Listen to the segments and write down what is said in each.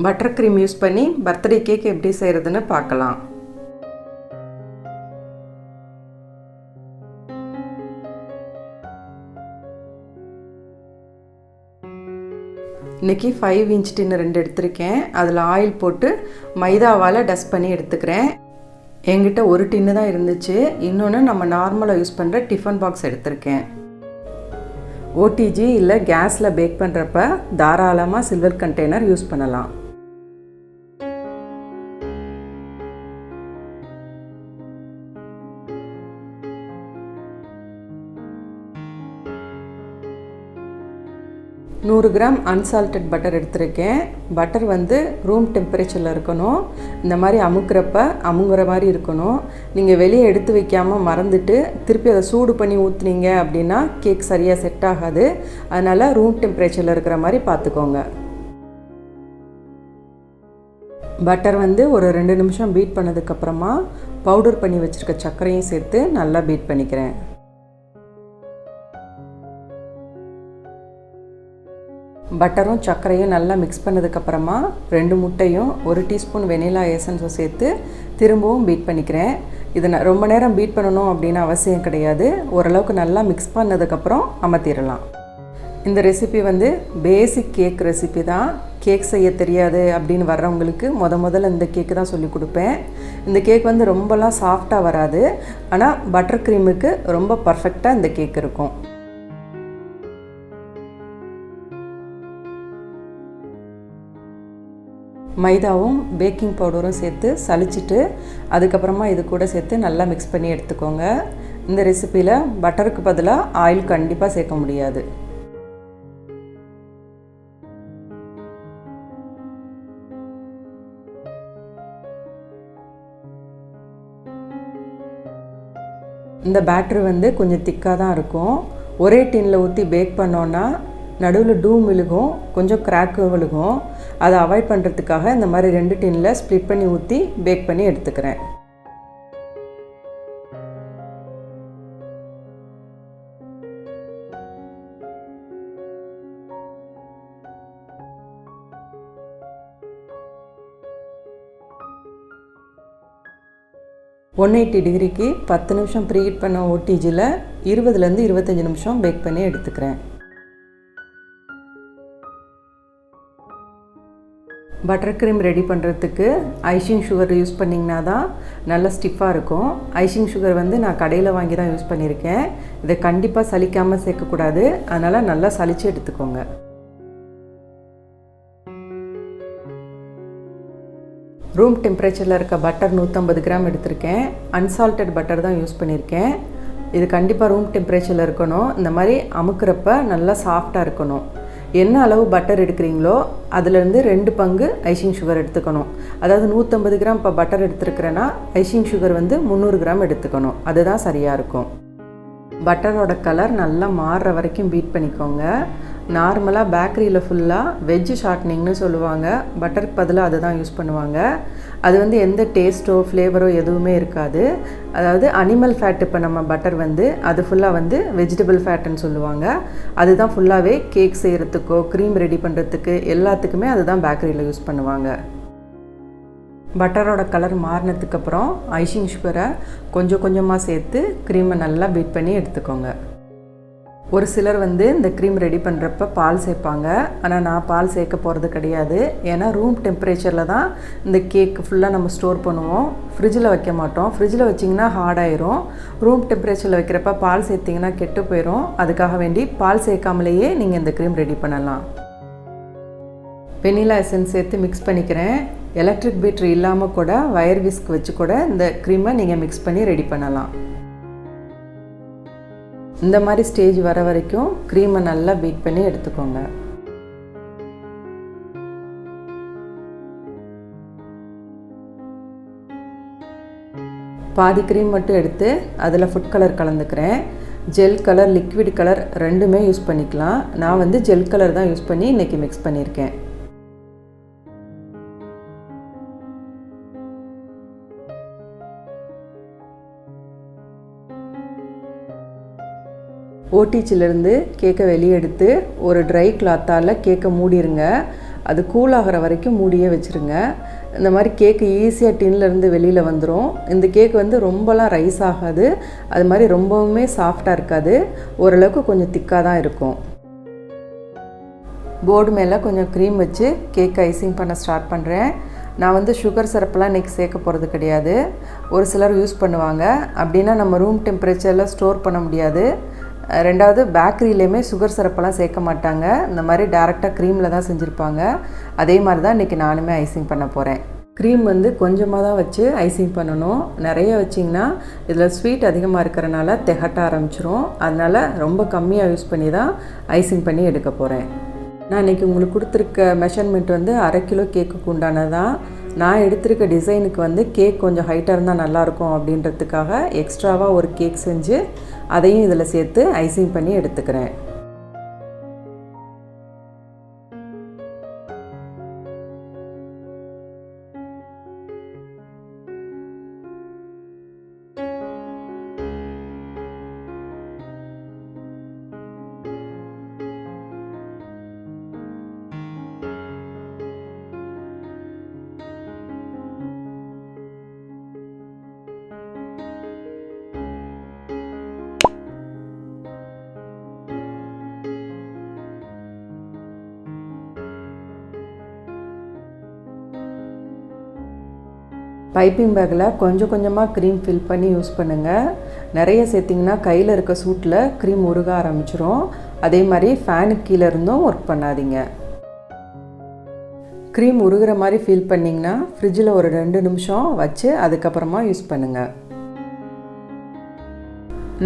Butter cream use பண்ணி birthday cake எப்படி செய்கிறதுன்னு பார்க்கலாம். இன்றைக்கி 5 இன்ச் டின்னு 2 எடுத்திருக்கேன். அதில் ஆயில் போட்டு மைதாவால் டஸ்ட் பண்ணி எடுத்துக்கிறேன். என்கிட்ட ஒரு டின்னு தான் இருந்துச்சு. இன்னொன்று நம்ம நார்மலாக யூஸ் பண்ணுற டிஃபன் பாக்ஸ் எடுத்திருக்கேன். ஓடிஜி இல்லை கேஸில் பேக் பண்ணுறப்ப தாராளமாக சில்வர் கண்டெய்னர் யூஸ் பண்ணலாம். நூறு கிராம் அன்சால்டட் பட்டர் எடுத்திருக்கேன். பட்டர் வந்து ரூம் டெம்பரேச்சரில் இருக்கணும். இந்த மாதிரி அமுக்கிறப்ப அமுங்குற மாதிரி இருக்கணும். நீங்கள் வெளியே எடுத்து வைக்காமல் மறந்துட்டு திருப்பி அதை சூடு பண்ணி ஊற்றுனீங்க அப்படின்னா கேக் சரியாக செட் ஆகாது. அதனால் ரூம் டெம்பரேச்சரில் இருக்கிற மாதிரி பார்த்துக்கோங்க. பட்டர் வந்து ஒரு 2 நிமிஷம் பீட் பண்ணதுக்கப்புறமா பவுடர் பண்ணி வச்சுருக்க சர்க்கரையும் சேர்த்து நல்லா பீட் பண்ணிக்கிறேன். பட்டரும் சர்க்கரையும் நல்லா மிக்ஸ் பண்ணதுக்கப்புறமா 2 முட்டையும் 1 டீஸ்பூன் வெனிலா எசன்ஸும் சேர்த்து திரும்பவும் பீட் பண்ணிக்கிறேன். இதை ரொம்ப நேரம் பீட் பண்ணணும் அப்படின்னு அவசியம் கிடையாது. ஓரளவுக்கு நல்லா மிக்ஸ் பண்ணதுக்கப்புறம் அமர்த்திடலாம். இந்த ரெசிபி வந்து பேசிக் கேக் ரெசிபி தான். கேக் செய்ய தெரியாது அப்படின்னு வர்றவங்களுக்கு முதல்ல இந்த கேக்கு தான் சொல்லி கொடுப்பேன். இந்த கேக் வந்து ரொம்பலாம் சாஃப்டாக வராது. ஆனால் பட்டர் க்ரீமுக்கு ரொம்ப பர்ஃபெக்டாக இந்த கேக் இருக்கும். மைதாவும் பேக்கிங் பவுடரும் சேர்த்து சலிச்சிட்டு அதுக்கப்புறமா இது கூட சேர்த்து நல்லா மிக்ஸ் பண்ணி எடுத்துக்கோங்க. இந்த ரெசிப்பியில் பட்டருக்கு பதிலாக ஆயில் கண்டிப்பாக சேர்க்க முடியாது. இந்த பேட்டர் வந்து கொஞ்சம் திக்காக தான் இருக்கும். ஒரே டின்னில் ஊற்றி பேக் பண்ணோன்னா நடுவில் டூம் விழுகும், கொஞ்சம் கிராக்கு விழுகும். அதை அவாய்ட் பண்ணுறதுக்காக இந்த மாதிரி 2 டின்னில் ஸ்ப்ளிட் பண்ணி ஊற்றி பேக் பண்ணி எடுத்துக்கிறேன். ஒன் 180 டிகிரிக்கு 10 நிமிஷம் ப்ரீஹீட் பண்ண ஓடிஜியில் 20லேருந்து 25 நிமிஷம் பேக் பண்ணி எடுத்துக்கிறேன். பட்டர் க்ரீம் ரெடி பண்ணுறதுக்கு ஐசிங் சுகர் யூஸ் பண்ணிங்கன்னா தான் நல்லா ஸ்டிஃபாக இருக்கும். ஐசிங் சுகர் வந்து நான் கடையில் வாங்கி தான் யூஸ் பண்ணியிருக்கேன். இதை கண்டிப்பாக சலிக்காமல் சேர்க்கக்கூடாது. அதனால் நல்லா சலித்து எடுத்துக்கோங்க. ரூம் டெம்பரேச்சரில் இருக்க பட்டர் 150 கிராம் எடுத்திருக்கேன். அன்சால்டட் பட்டர் தான் யூஸ் பண்ணியிருக்கேன். இது கண்டிப்பாக ரூம் டெம்பரேச்சரில் இருக்கணும். இந்த மாதிரி அமுக்கிறப்ப நல்லா சாஃப்டாக இருக்கணும். என்ன அளவு பட்டர் எடுக்கிறீங்களோ அதுலேருந்து 2 பங்கு ஐசிங் சுகர் எடுத்துக்கணும். அதாவது 150 கிராம் இப்போ பட்டர் எடுத்துருக்கிறேன்னா ஐசிங் சுகர் வந்து 300 கிராம் எடுத்துக்கணும். அதுதான் சரியாக இருக்கும். பட்டரோட கலர் நல்லா மாறுற வரைக்கும் பீட் பண்ணிக்கோங்க. நார்மலாக பேக்கரியில் ஃபுல்லாக வெஜ்ஜு ஷார்ட்னிங்னு சொல்லுவாங்க. பட்டருக்கு பதிலாக அதை தான் யூஸ் பண்ணுவாங்க. அது வந்து எந்த டேஸ்ட்டோ ஃப்ளேவரோ எதுவுமே இருக்காது. அதாவது அனிமல் ஃபேட். இப்போ நம்ம பட்டர் வந்து அது ஃபுல்லாக வந்து வெஜிடபிள் ஃபேட்டுன்னு சொல்லுவாங்க. அதுதான் ஃபுல்லாகவே கேக் செய்கிறதுக்கோ க்ரீம் ரெடி பண்ணுறதுக்கு எல்லாத்துக்குமே அதுதான் பேக்கரியில் யூஸ் பண்ணுவாங்க. பட்டரோட கலர் மாறினதுக்கப்புறம் ஐசிங் சுகரை கொஞ்சம் கொஞ்சமாக சேர்த்து க்ரீமை நல்லா பீட் பண்ணி எடுத்துக்கோங்க. ஒரு சிலர் வந்து இந்த க்ரீம் ரெடி பண்ணுறப்ப பால் சேர்ப்பாங்க. ஆனால் நான் பால் சேர்க்க போகிறது கிடையாது. ஏன்னா ரூம் டெம்பரேச்சரில் தான் இந்த கேக் ஃபுல்லாக நம்ம ஸ்டோர் பண்ணுவோம். ஃப்ரிட்ஜில் வைக்க மாட்டோம். ஃப்ரிட்ஜில் வச்சிங்கன்னா ஹார்டாயிரும். ரூம் டெம்பரேச்சரில் வைக்கிறப்ப பால் சேர்த்திங்கன்னா கெட்டு போயிடும். அதுக்காக வேண்டி பால் சேர்க்காமலேயே நீங்கள் இந்த க்ரீம் ரெடி பண்ணலாம். வெனிலா எசன்ஸ் சேர்த்து மிக்ஸ் பண்ணிக்கிறேன். எலக்ட்ரிக் பீட்டர் இல்லாமல் கூட வயர் விஸ்க் வச்சு கூட இந்த க்ரீமை நீங்கள் மிக்ஸ் பண்ணி ரெடி பண்ணலாம். இந்த மாதிரி ஸ்டேஜ் வர வரைக்கும் க்ரீமை நல்லா பீட் பண்ணி எடுத்துக்கோங்க. பாதி க்ரீம் மட்டும் எடுத்து அதில் ஃபுட் கலர் கலந்துக்கிறேன். ஜெல் கலர், லிக்விட் கலர் ரெண்டுமே யூஸ் பண்ணிக்கலாம். நான் வந்து ஜெல் கலர் தான் யூஸ் பண்ணி இன்றைக்கி மிக்ஸ் பண்ணியிருக்கேன். ஓடிச்சிலேருந்து கேக்கை வெளியே எடுத்து ஒரு ட்ரை கிளாத்தால் கேக்கை மூடிடுங்க. அது கூல் ஆகிற வரைக்கும் மூடியே வச்சுருங்க. இந்த மாதிரி கேக்கு ஈஸியாக டின்லேருந்து வெளியில் வந்துடும். இந்த கேக் வந்து ரொம்பலாம் ரைஸ் ஆகாது, அது மாதிரி ரொம்பவுமே சாஃப்டாக இருக்காது, ஓரளவுக்கு கொஞ்சம் திக்காக தான் இருக்கும். போர்டு மேலே கொஞ்சம் க்ரீம் வச்சு கேக் ஐசிங் பண்ண ஸ்டார்ட் பண்ணுறேன். நான் வந்து சுகர் சிரப்பெல்லாம் இன்றைக்கி சேர்க்க போகிறது கிடையாது. ஒரு சிலர் யூஸ் பண்ணுவாங்க, அப்படின்னா நம்ம ரூம் டெம்பரேச்சரில் ஸ்டோர் பண்ண முடியாது. ரெண்டாவது பேக்கரியிலையுமே சுகர் சிரப்பெல்லாம் சேர்க்க மாட்டாங்க, இந்த மாதிரி டேரெக்டாக க்ரீமில் தான் செஞ்சுருப்பாங்க. அதே மாதிரி தான் இன்றைக்கி நானுமே ஐசிங் பண்ண போகிறேன். க்ரீம் வந்து கொஞ்சமாக தான் வச்சு ஐசிங் பண்ணணும். நிறைய வச்சிங்கன்னா இதில் ஸ்வீட் அதிகமாக இருக்கிறனால திகட்ட ஆரம்பிச்சிரும். அதனால் ரொம்ப கம்மியாக யூஸ் பண்ணி தான் ஐசிங் பண்ணி எடுக்க போகிறேன். நான் இன்றைக்கி உங்களுக்கு கொடுத்துருக்க மெஷர்மெண்ட் வந்து 1/2 கிலோ கேக்குக்கு உண்டானது தான். நான் எடுத்திருக்க டிசைனுக்கு வந்து கேக் கொஞ்சம் ஹைட்டாக இருந்தால் நல்லாயிருக்கும் அப்படின்றதுக்காக எக்ஸ்ட்ராவாக ஒரு கேக் செஞ்சு அதையும் இதில் சேர்த்து ஐசிங் பண்ணி எடுத்துக்கிறேன். பைப்பிங் பேக்கில் கொஞ்சம் கொஞ்சமாக க்ரீம் ஃபில் பண்ணி யூஸ் பண்ணுங்கள். நிறைய சேர்த்திங்கன்னா கையில் இருக்க சூட்டில் க்ரீம் உருக ஆரம்பிச்சிரும். அதே மாதிரி ஃபேனுக்கு கீழே இருந்தும் ஒர்க் பண்ணாதீங்க. க்ரீம் உருகிற மாதிரி ஃபீல் பண்ணிங்கன்னா ஃப்ரிட்ஜில் ஒரு 2 நிமிஷம் வச்சு அதுக்கப்புறமா யூஸ் பண்ணுங்கள்.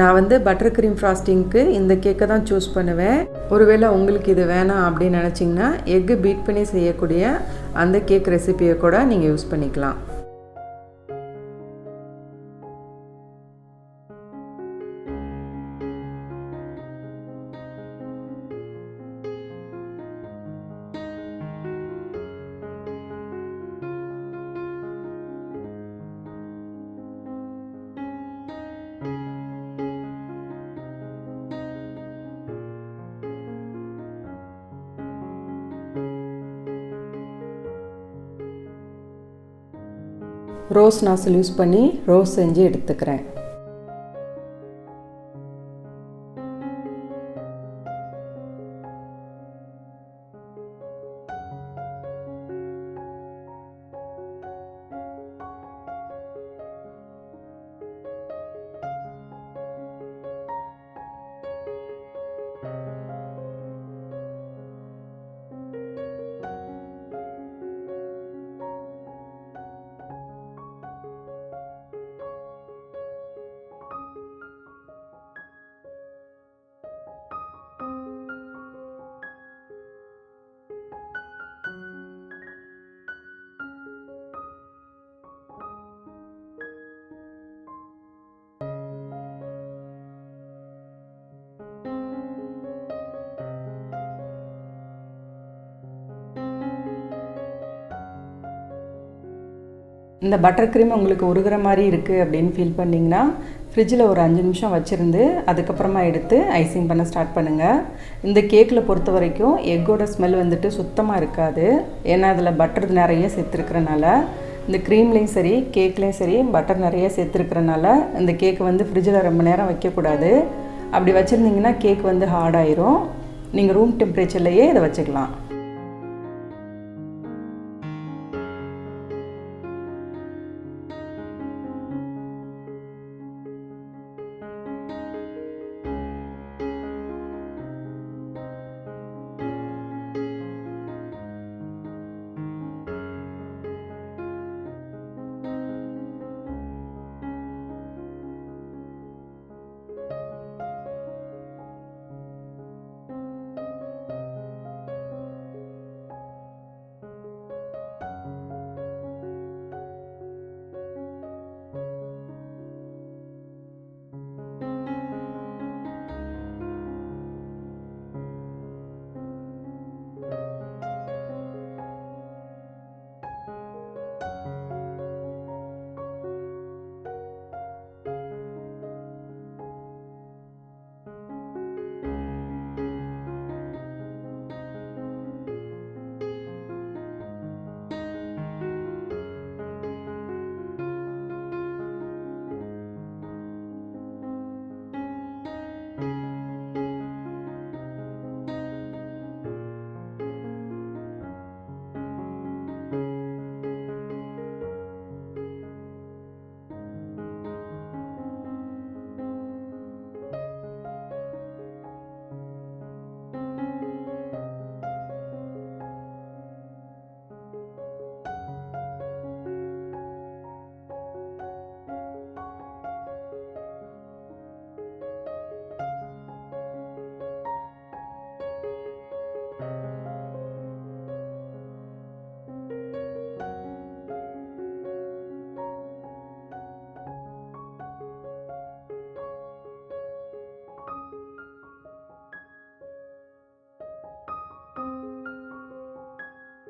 நான் வந்து பட்டர் க்ரீம் ஃப்ராஸ்டிங்க்கு இந்த கேக்கை தான் சூஸ் பண்ணுவேன். ஒருவேளை உங்களுக்கு இது வேணாம் அப்படின்னு நினச்சிங்கன்னா எக்கு பீட் பண்ணி செய்யக்கூடிய அந்த கேக் ரெசிபியை கூட நீங்கள் யூஸ் பண்ணிக்கலாம். ரோஸ் நாசில் யூஸ் பண்ணி ரோஸ் செஞ்சு எடுத்துக்கிறேன். இந்த பட்டர் க்ரீம் உங்களுக்கு உருகிற மாதிரி இருக்குது அப்படின்னு ஃபீல் பண்ணிங்கன்னா ஃப்ரிட்ஜில் ஒரு 5 நிமிஷம் வச்சுருந்து அதுக்கப்புறமா எடுத்து ஐசிங் பண்ண ஸ்டார்ட் பண்ணுங்கள். இந்த கேக்கில் பொறுத்த வரைக்கும் எக்கோட ஸ்மெல் வந்துட்டு சுத்தமாக இருக்காது. ஏன்னா அதில் பட்டர் நிறைய சேர்த்துருக்கிறனால, இந்த க்ரீம்லேயும் சரி கேக்லேயும் சரி பட்டர் நிறைய சேர்த்துருக்கிறனால இந்த கேக்கு வந்து ஃப்ரிட்ஜில் ரொம்ப நேரம் வைக்கக்கூடாது. அப்படி வச்சுருந்திங்கன்னா கேக் வந்து ஹார்டாயிரும். நீங்கள் ரூம் டெம்பரேச்சர்லேயே இதை வச்சுக்கலாம்.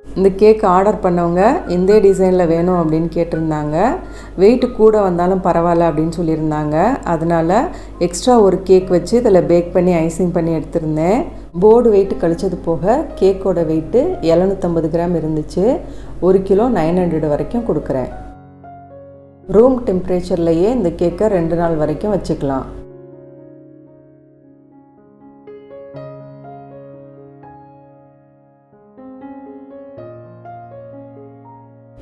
இந்த கேக் ஆர்டர் பண்ணவங்க இந்த டிசைனில் வேணும் அப்படின்னு கேட்டிருந்தாங்க. வெயிட் கூட வந்தாலும் பரவாயில்ல அப்படின்னு சொல்லியிருந்தாங்க. அதனால் எக்ஸ்ட்ரா ஒரு கேக் வச்சு இதில் பேக் பண்ணி ஐசிங் பண்ணி எடுத்திருந்தேன். போர்டு வெயிட் கழிச்சது போக கேக்கோட வெயிட்டு 750 கிராம் இருந்துச்சு. 1 கிலோ 900 வரைக்கும் கொடுக்குறேன். ரூம் டெம்பரேச்சர்லேயே இந்த கேக்கை 2 நாள் வரைக்கும் வச்சுக்கலாம்.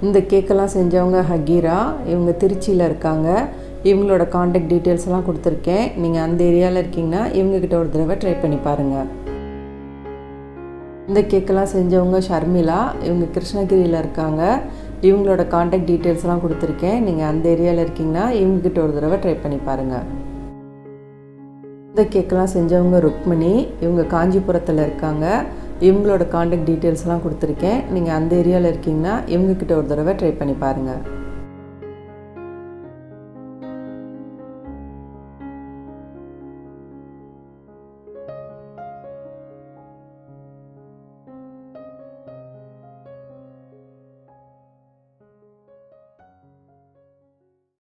இந்த கேக்கெல்லாம் செஞ்சவங்க ஹகீரா. இவங்க திருச்சியில் இருக்காங்க. இவங்களோட காண்டாக்ட் டீட்டெயில்ஸ் எல்லாம் கொடுத்துருக்கேன். நீங்கள் அந்த ஏரியாவில் இருக்கீங்கன்னா இவங்கக்கிட்ட ஒரு தடவை ட்ரை பண்ணி பாருங்கள். இந்த கேக்கெல்லாம் செஞ்சவங்க ஷர்மிளா. இவங்க கிருஷ்ணகிரியில் இருக்காங்க. இவங்களோட காண்டாக்ட் டீட்டெயில்ஸ்லாம் கொடுத்துருக்கேன். நீங்கள் அந்த ஏரியாவில் இருக்கீங்கன்னா இவங்கக்கிட்ட ஒரு தடவை ட்ரை பண்ணி பாருங்கள். இந்த கேக்கெல்லாம் செஞ்சவங்க ருக்மிணி. இவங்க காஞ்சிபுரத்தில் இருக்காங்க. இவங்களோட காண்டாக்ட் டீட்டெயில்ஸ்லாம் கொடுத்துருக்கேன். நீங்கள் அந்த ஏரியாவில் இருக்கீங்கன்னா இவங்கக்கிட்ட ஒரு தடவை ட்ரை பண்ணி பாருங்கள்.